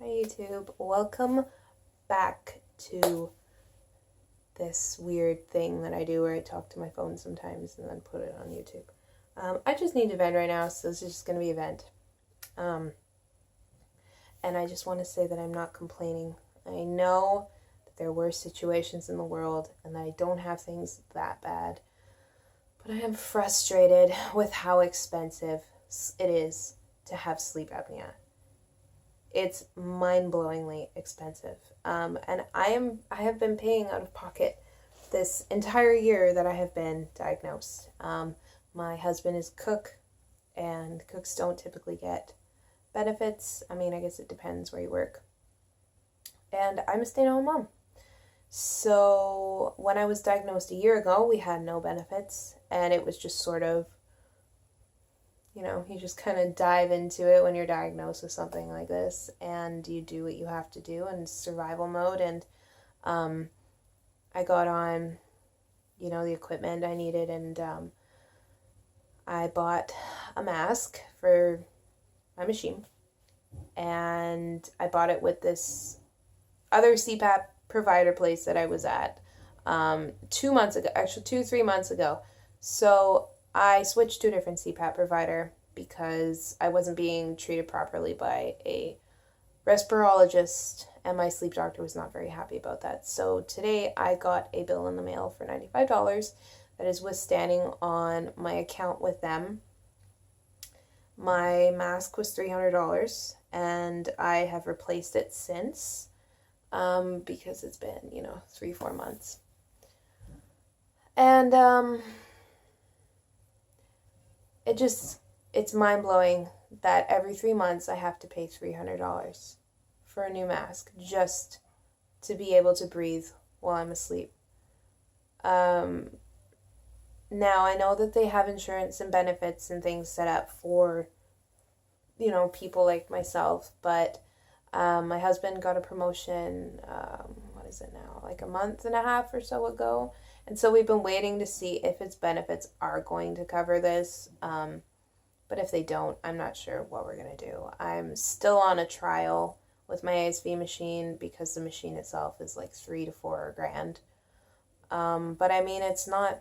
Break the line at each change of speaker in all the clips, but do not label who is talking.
Hi YouTube, welcome back to this weird thing that I do where I talk to my phone sometimes and then put it on YouTube. I just need to vent right now, so this is just going to be a vent. And I just want to say that I'm not complaining. I know that there were situations in the world and that I don't have things that bad, but I am frustrated with how expensive it is to have sleep apnea. It's mind-blowingly expensive. And I have been paying out of pocket this entire year that I have been diagnosed. My husband is a cook, and cooks don't typically get benefits. I mean, I guess it depends where you work. And I'm a stay-at-home mom. So when I was diagnosed a year ago, we had no benefits, and it was just sort of, you just kind of dive into it when you're diagnosed with something like this, and you do what you have to do in survival mode. And I got on, the equipment I needed, and I bought a mask for my machine, and I bought it with this other CPAP provider place that I was at 2 months ago, actually 3 months ago. So I switched to a different CPAP provider because I wasn't being treated properly by a respirologist, and my sleep doctor was not very happy about that. So today I got a bill in the mail for $95 that is withstanding on my account with them. My mask was $300, and I have replaced it since because it's been, 3-4 months. And it's mind-blowing that every 3 months I have to pay $300 for a new mask just to be able to breathe while I'm asleep. Now, I know that they have insurance and benefits and things set up for, people like myself, but my husband got a promotion, what is it now, like a month and a half or so ago, and so we've been waiting to see if its benefits are going to cover this. But if they don't, I'm not sure what we're going to do. I'm still on a trial with my ASV machine because the machine itself is like $3 to $4 grand. But I mean, it's not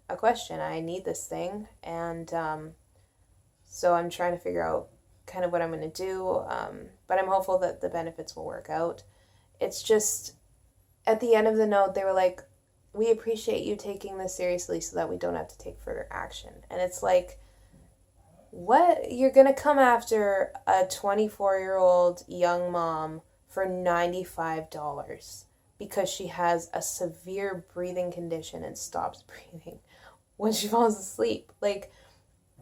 a question. I need this thing. And so I'm trying to figure out kind of what I'm going to do. But I'm hopeful that the benefits will work out. It's just, at the end of the note, they were like, we appreciate you taking this seriously so that we don't have to take further action. And it's like, what? You're going to come after a 24-year-old young mom for $95 because she has a severe breathing condition and stops breathing when she falls asleep. Like,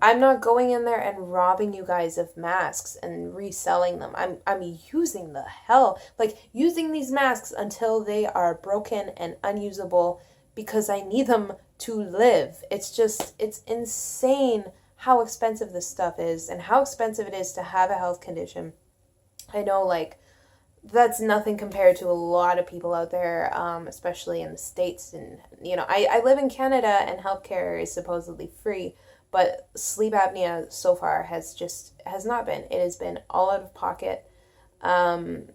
I'm not going in there and robbing you guys of masks and reselling them. I'm using using these masks until they are broken and unusable because I need them to live. It's insane how expensive this stuff is and how expensive it is to have a health condition. I know, that's nothing compared to a lot of people out there, especially in the States. And, I live in Canada, and healthcare is supposedly free, but sleep apnea so far has not been. It has been all out of pocket. And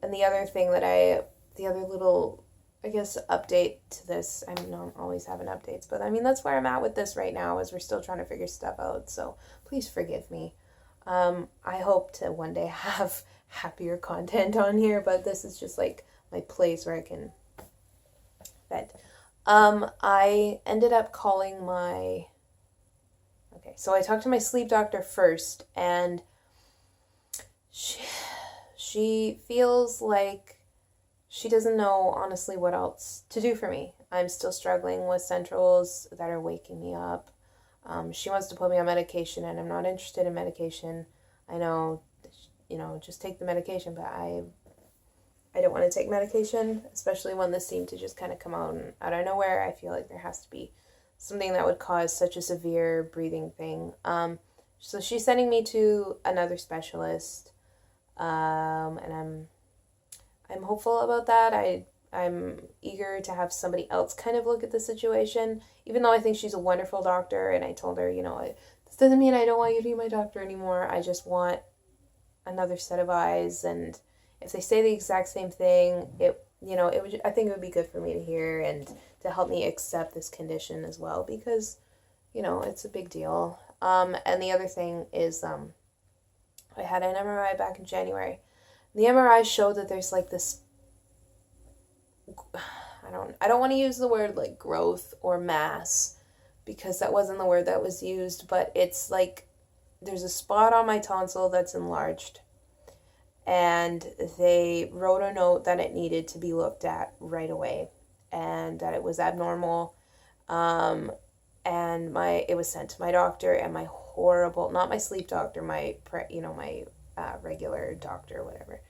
the other little, I guess, update to this, I don't always having updates, but I mean, that's where I'm at with this right now, is we're still trying to figure stuff out, so please forgive me. I hope to one day have happier content on here, but this is just like my place where I can vent. I ended up calling so I talked to my sleep doctor first, and she feels like she doesn't know, honestly, what else to do for me. I'm still struggling with centrals that are waking me up. She wants to put me on medication, and I'm not interested in medication. I know, just take the medication, but I don't want to take medication, especially when this seemed to just kind of come out of nowhere. I feel like there has to be something that would cause such a severe breathing thing. So she's sending me to another specialist, and I'm hopeful about that. I'm eager to have somebody else kind of look at the situation, even though I think she's a wonderful doctor, and I told her, this doesn't mean I don't want you to be my doctor anymore. I just want another set of eyes, and if they say the exact same thing, I think it would be good for me to hear and to help me accept this condition as well, because, it's a big deal. And the other thing is, I had an MRI back in January. The MRI showed that there's like this, I don't want to use the word like growth or mass, because that wasn't the word that was used, but it's like there's a spot on my tonsil that's enlarged, and they wrote a note that it needed to be looked at right away and that it was abnormal. And it was sent to my doctor, and my horrible, not my sleep doctor, my regular doctor, whatever.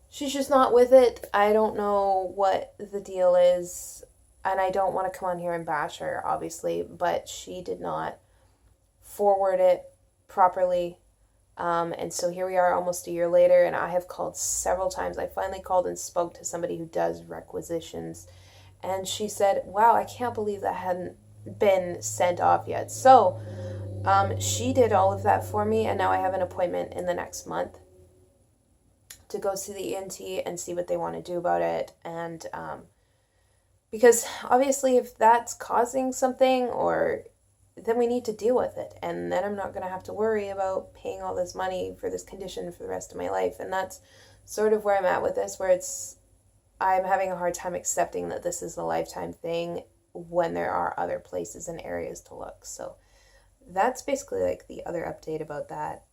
She's just not with it. I don't know what the deal is, and I don't want to come on here and bash her, obviously, but she did not forward it properly. And so here we are almost a year later, and I have called several times. I finally called and spoke to somebody who does requisitions, and she said, wow, I can't believe that hadn't been sent off yet. So she did all of that for me, and now I have an appointment in the next month to go see the ENT and see what they want to do about it. And because obviously if that's causing something, or then we need to deal with it, and then I'm not going to have to worry about paying all this money for this condition for the rest of my life. And that's sort of where I'm at with this, where I'm having a hard time accepting that this is a lifetime thing when there are other places and areas to look. So that's basically like the other update about that.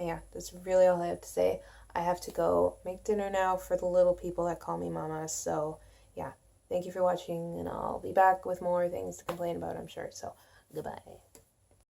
Yeah, that's really all I have to say. I have to go make dinner now for the little people that call me mama. So yeah, thank you for watching, and I'll be back with more things to complain about, I'm sure. So goodbye.